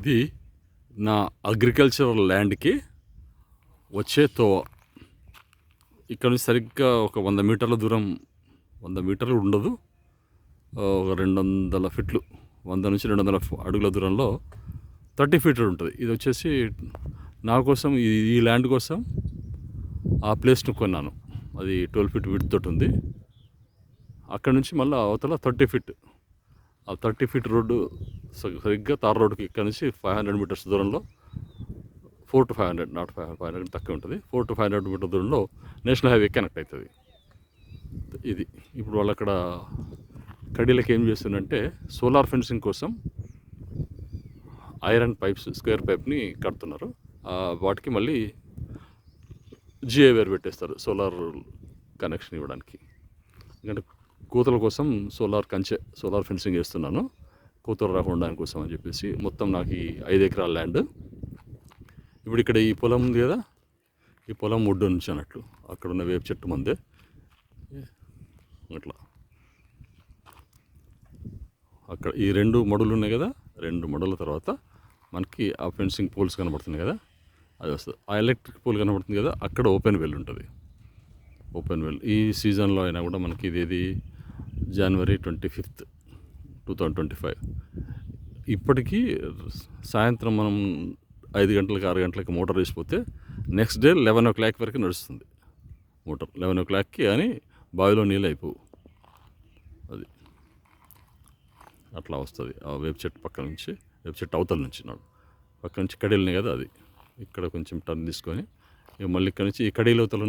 ఇది నా అగ్రికల్చరల్ ల్యాండ్కి వచ్చే తోవ. ఇక్కడ నుంచి సరిగ్గా ఒక 100 మీటర్ల దూరం, 100 మీటర్లు ఉండదు, ఒక 200 ఫీట్లు, 100 నుంచి 200 అడుగుల దూరంలో 30 ఫీట్ ఉంటుంది. ఇది వచ్చేసి నా కోసం, ఈ ల్యాండ్ కోసం ఆ ప్లేస్ను కొన్నాను. అది 12 ఫీట్ విడ్త్ తోటి ఉంది. అక్కడ నుంచి మళ్ళీ అవతల 30 ఫీట్, ఆ 30 ఫీట్ రోడ్డు సరిగ్గా తార్ రోడ్డుకి ఇక్కడ నుంచి 500 మీటర్స్ దూరంలో, 4 to 500, నాట్ 500 తక్కువ ఉంటుంది, 4 to 500 మీటర్ దూరంలో నేషనల్ హైవే కనెక్ట్ అవుతుంది. ఇది ఇప్పుడు వాళ్ళు అక్కడ కడీలకు ఏం చేస్తుందంటే సోలార్ ఫెన్సింగ్ కోసం ఐరన్ పైప్స్, స్క్వేర్ పైప్ని కడుతున్నారు. వాటికి మళ్ళీ జిఏ వేర్ పెట్టేస్తారు సోలార్ కనెక్షన్ ఇవ్వడానికి. ఎందుకంటే కూతల కోసం సోలార్ ఫెన్సింగ్ వేస్తున్నాను, కూతురు రాకుండా కోసం అని చెప్పేసి. మొత్తం నాకు ఈ 5 ఎకరాల ల్యాండ్. ఇప్పుడు ఇక్కడ ఈ పొలం ఉంది కదా, ఈ పొలం ఒడ్డు నుంచి అన్నట్లు అక్కడ ఉన్న వేప చెట్టు మందే అట్లా అక్కడ ఈ 2 మడులు ఉన్నాయి కదా, 2 మడుల తర్వాత మనకి ఆ ఫెన్సింగ్ పోల్స్ కనబడుతున్నాయి కదా, అది వస్తుంది. ఆ ఎలక్ట్రిక్ పోల్ కనబడుతుంది కదా, అక్కడ ఓపెన్ వెల్ ఉంటుంది. ఓపెన్ వెల్ ఈ సీజన్లో అయినా కూడా మనకి ఇదేది January 25th, 2025. ఇప్పటికీ సాయంత్రం మనం 5 గంటలకు 6 గంటలకి మోటార్ వేసిపోతే నెక్స్ట్ డే 11 o'clock వరకు నడుస్తుంది మోటార్. 11 o'clockకి అని బావిలో నీళ్ళు అయిపోవు. అది అట్లా వస్తుంది. ఆ వేప చెట్టు పక్క నుంచి, వేప చెట్టు అవతల నుంచి పక్క నుంచి కడీలున్నాయి కదా, అది ఇక్కడ కొంచెం టర్న్ తీసుకొని ఇక మళ్ళీ ఇక్కడ నుంచి ఈ కడీలోతలు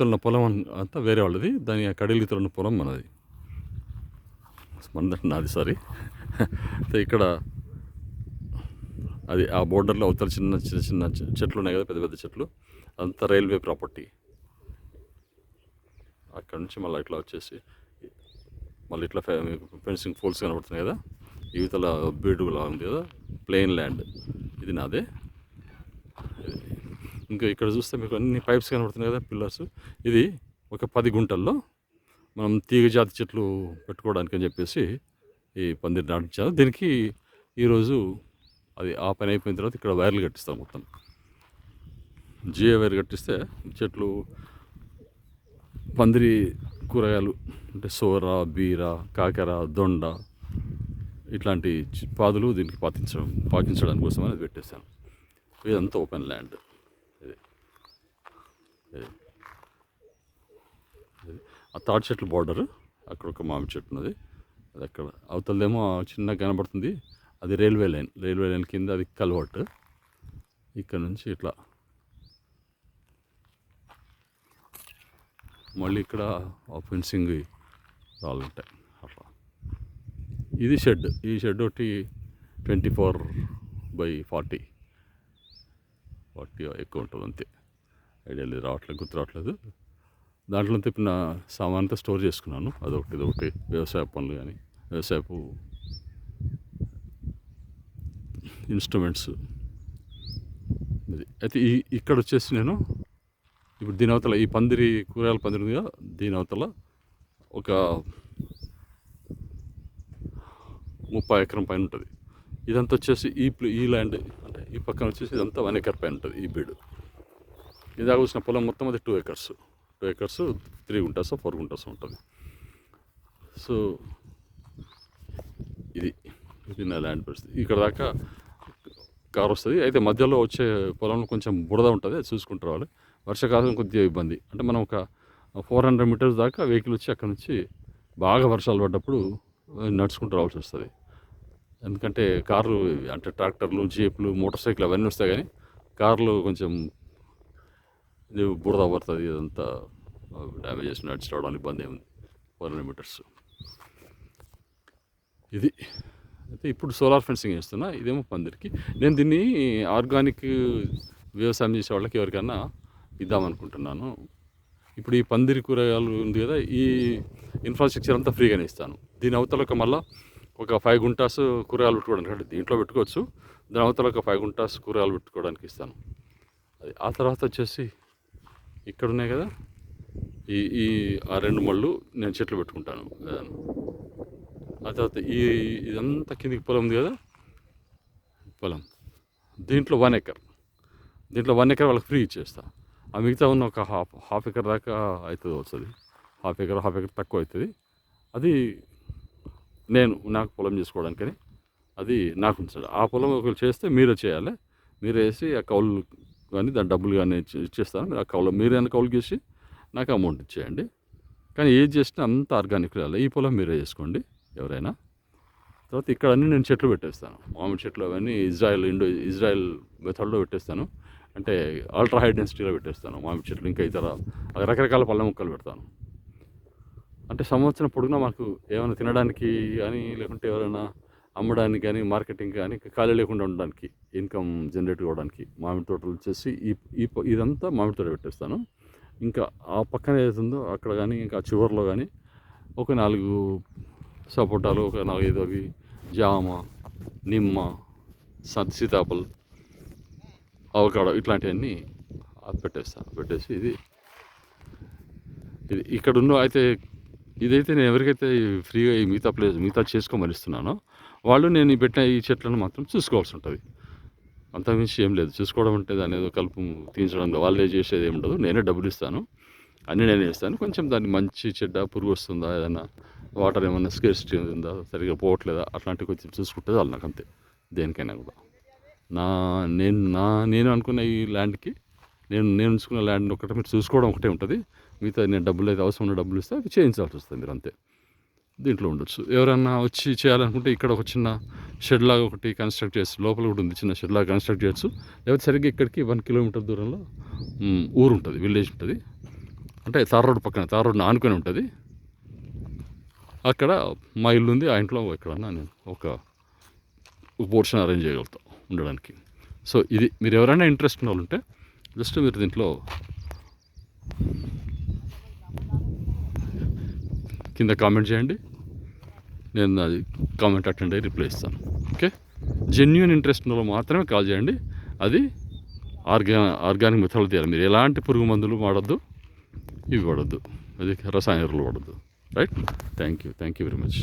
ఉన్న పొలం అంతా వేరే వాళ్ళది, దాని కడీలితలు ఉన్న పొలం మనది, నాది సారీ. ఇక్కడ అది ఆ బోర్డర్లో అవతల చిన్న చెట్లు ఉన్నాయి కదా, పెద్ద పెద్ద చెట్లు, అంతా రైల్వే ప్రాపర్టీ. అక్కడ నుంచి మళ్ళీ ఇట్లా వచ్చేసి మళ్ళీ ఇట్లా ఫెన్సింగ్ పోల్స్ కనబడుతున్నాయి కదా, యువతల బీడుగులా ఉంది కదా, ప్లెయిన్ ల్యాండ్, ఇది నాదే. ఇంకా ఇక్కడ చూస్తే మీకు అన్ని పైప్స్ కనబడుతున్నాయి కదా, పిల్లర్స్. ఇది ఒక 10 గుంటల్లో మనం తీగ జాతి చెట్లు పెట్టుకోవడానికి అని చెప్పేసి ఈ పందిరి నాటించారు. దీనికి ఈరోజు అది ఆ పని అయిపోయిన తర్వాత ఇక్కడ వైర్లు కట్టిస్తాం. మొత్తం జిఏ వైర్ కట్టిస్తే చెట్లు, పందిరి కూరగాయలు అంటే సోర, బీర, కాకర, దొండ ఇట్లాంటి పాదులు దీనికి పాకించడానికి కోసం అనేది పెట్టేస్తాను. ఇదంతా ఓపెన్ ల్యాండ్. ఆ తాటి చెట్లు బార్డర్, అక్కడ ఒక మామిడి చెట్టు ఉన్నది, అది అక్కడ అవతలదేమో చిన్నగా కనబడుతుంది, అది రైల్వే లైన్ కింద అది కల్వర్ట్. ఇక్కడ నుంచి ఇట్లా మళ్ళీ ఇక్కడ ఫెన్సింగ్ రాళ్ళు ఉంటాయి అట్లా. ఇది షెడ్, ఈ షెడ్ ఒకటి 24x40 ఎక్కువ ఉంటుంది అంతే, ఐడియా లేదు, గుర్తు రావట్లేదు. దాంట్లో తిప్పిన సామాన్ అంతా స్టోర్ చేసుకున్నాను, ఇదొకటి వ్యవసాయ పనులు కానీ, వ్యవసాయపు ఇన్స్ట్రుమెంట్స్. ఇది అయితే ఇక్కడ వచ్చేసి నేను ఇప్పుడు దీని అవతల ఈ కూరగాయల పందిరి ఉంది కదా, దీని అవతల ఒక 30 ఎకరం పైన ఉంటుంది. ఇదంతా వచ్చేసి ఈ ల్యాండ్ అంటే ఈ పక్కన వచ్చేసి ఇదంతా 1 acre పైన ఉంటుంది. ఈ బీడు ఇదాక వచ్చిన పొలం మొత్తం అది 2 acres, 3 గుంటాస్ 4 గుంటాస్ ఉంటుంది. సో ఇది నా ల్యాండ్ పరిస్థితి. ఇక్కడ దాకా కారు వస్తుంది. అయితే మధ్యలో వచ్చే పొలంలో కొంచెం బురద ఉంటుంది, అది చూసుకుంటూ రావాలి. వర్షాకాలం కొద్దిగా ఇబ్బంది. అంటే మనం ఒక 400 మీటర్స్ దాకా వెహికల్ వచ్చి అక్కడ నుంచి బాగా వర్షాలు పడ్డప్పుడు నడుచుకుంటూ రావాల్సి వస్తుంది. ఎందుకంటే కార్లు అంటే ట్రాక్టర్లు, జీపులు, మోటార్ సైకిల్ అవన్నీ వస్తాయి, కానీ కార్లు కొంచెం బురద పడుతుంది, ఇదంతా డ్యామేజ్ చేసి నడిచి రావడానికి ఇబ్బంది ఏముంది. 400 మీటర్స్ ఇది. అయితే ఇప్పుడు సోలార్ ఫెన్సింగ్ వేస్తున్నా, ఇదేమో పందిరికి. నేను దీన్ని ఆర్గానిక్ వ్యవసాయం చేసే వాళ్ళకి ఎవరికైనా ఇద్దామనుకుంటున్నాను. ఇప్పుడు ఈ పందిరి కూరగాయలు ఉంది కదా, ఈ ఇన్ఫ్రాస్ట్రక్చర్ అంతా ఫ్రీగానే ఇస్తాను. దీని అవతల మళ్ళీ ఒక 5 గుంటాస్ కూరగాయలు పెట్టుకోవడానికి, అంటే దీంట్లో పెట్టుకోవచ్చు, దాని అవతల ఒక 5 గుంటాస్ కూరగాయలు పెట్టుకోవడానికి ఇస్తాను. అది ఆ తర్వాత వచ్చేసి ఇక్కడ ఉన్నాయి కదా, ఆ 2 మళ్ళు నేను చెట్లు పెట్టుకుంటాను. ఆ తర్వాత ఇదంతా కిందికి పొలం ఉంది కదా, పొలం. దీంట్లో 1 ఎకర్, దీంట్లో 1 ఎకర్ వాళ్ళకి ఫ్రీ ఇచ్చేస్తా. ఆ మిగతా ఉన్న ఒక హాఫ్ ఎకర్ దాకా అవుతుంది, వస్తుంది. హాఫ్ ఎకర్ తక్కువ అవుతుంది. అది నాకు పొలం చేసుకోవడానికని అది నాకు ఉంచాడు. ఆ పొలం ఒకరు చేస్తే మీరే చేయాలి. మీరే వేసి ఆ కౌలు కానీ దాని డబ్బులు కానీ ఇచ్చేస్తాను. మీరు ఆ కౌలు మీరైనా కౌలు చేసి నాకు అమౌంట్ ఇచ్చేయండి. కానీ ఏది చేసినా అంత ఆర్గానిక్ రావాలి. ఈ పొలం మీరే చేసుకోండి ఎవరైనా. తర్వాత ఇక్కడ అన్నీ నేను చెట్లు పెట్టేస్తాను. మామిడి చెట్లు అవన్నీ ఇజ్రాయెల్ మెథడ్లో పెట్టేస్తాను. అంటే అల్ట్రా హై డెన్సిటీలో పెట్టేస్తాను మామిడి చెట్లు. ఇంకా ఇతర రకరకాల పళ్ళ మొక్కలు పెడతాను. అంటే సంవత్సరం పొడుగునా మాకు ఏమైనా తినడానికి కానీ, లేకుంటే ఎవరైనా అమ్మడానికి కానీ, మార్కెటింగ్ కానీ ఖాళీ లేకుండా ఉండడానికి, ఇన్కమ్ జనరేట్ కావడానికి మామిడి తోటలు వచ్చేసి ఇదంతా మామిడి తోట పెట్టేస్తాను. ఇంకా ఆ పక్కన ఏదైతుందో అక్కడ కానీ, ఇంకా చివరిలో కానీ ఒక 4 సపోటాలు, ఒక 4-5 అవి జామ, నిమ్మ, సీతాఫల్, అవకాడో ఇట్లాంటివన్నీ పెట్టేసి ఇది ఇక్కడ ఉన్న అయితే ఇదైతే నేను ఎవరికైతే ఫ్రీగా ఈ మిగతా చేసుకోమని ఇస్తున్నానో వాళ్ళు నేను పెట్టిన ఈ చెట్లను మాత్రం చూసుకోవాల్సి ఉంటుంది. అంతకుమించి ఏం లేదు. చూసుకోవడం అంటే దాని ఏదో కలుపు తీయించడం వాళ్ళే చేసేది ఏమి ఉండదు. నేనే డబ్బులు ఇస్తాను, అన్నీ నేనే ఇస్తాను. కొంచెం దాన్ని మంచి చెడ్డ పురుగు వస్తుందా, ఏదైనా వాటర్ ఏమన్నా స్కేర్సిటీ ఉందా, సరిగ్గా పోవట్లేదా, అట్లాంటివి కొంచెం చూసుకుంటే వాళ్ళు నాకు అంతే. దేనికైనా కూడా నేను అనుకున్న ఈ ల్యాండ్కి నేను ఉంచుకున్న ల్యాండ్ ఒకటి మీరు చూసుకోవడం ఒకటే ఉంటుంది. మిగతా నేను డబ్బులు అయితే అవసరం ఉన్న డబ్బులు ఇస్తే అవి చేయించాల్సి వస్తుంది. మీరు అంతే దీంట్లో ఉండొచ్చు. ఎవరన్నా వచ్చి చేయాలనుకుంటే ఇక్కడ ఒక చిన్న షెడ్ లాగా ఒకటి కన్స్ట్రక్ట్ చేసి, లోపల కూడా ఉంది చిన్న షెడ్ లాగా కన్స్ట్రక్ట్ చేయొచ్చు. లేకపోతే సరిగ్గా ఇక్కడికి 1 కిలోమీటర్ దూరంలో ఊరు ఉంటుంది, విలేజ్ ఉంటుంది. అంటే తార్ రోడ్ ఆనుకొని ఉంటుంది. అక్కడ మా ఇల్లు ఉంది. ఆ ఇంట్లో ఎక్కడన్నా నేను ఒక పోర్షన్ అరేంజ్ చేయగలుగుతాం ఉండడానికి. సో ఇది మీరు ఎవరైనా ఇంట్రెస్ట్ ఉన్న వాళ్ళు ఉంటే జస్ట్ మీరు దీంట్లో కింద కామెంట్ చేయండి. నేను అది కామెంట్ అటెండ్ అయ్యి రిప్లై ఇస్తాను. ఓకే, జెన్యూన్ ఇంట్రెస్ట్ ఉన్న వాళ్ళు మాత్రమే కాల్ చేయండి. అది ఆర్గానిక్ మెథడ్లో తీయాలి. మీరు ఎలాంటి పురుగు మందులు వాడద్దు, ఇవి వాడద్దు, అది రసాయన ఎరువులు వాడద్దు. Right. Thank you very much.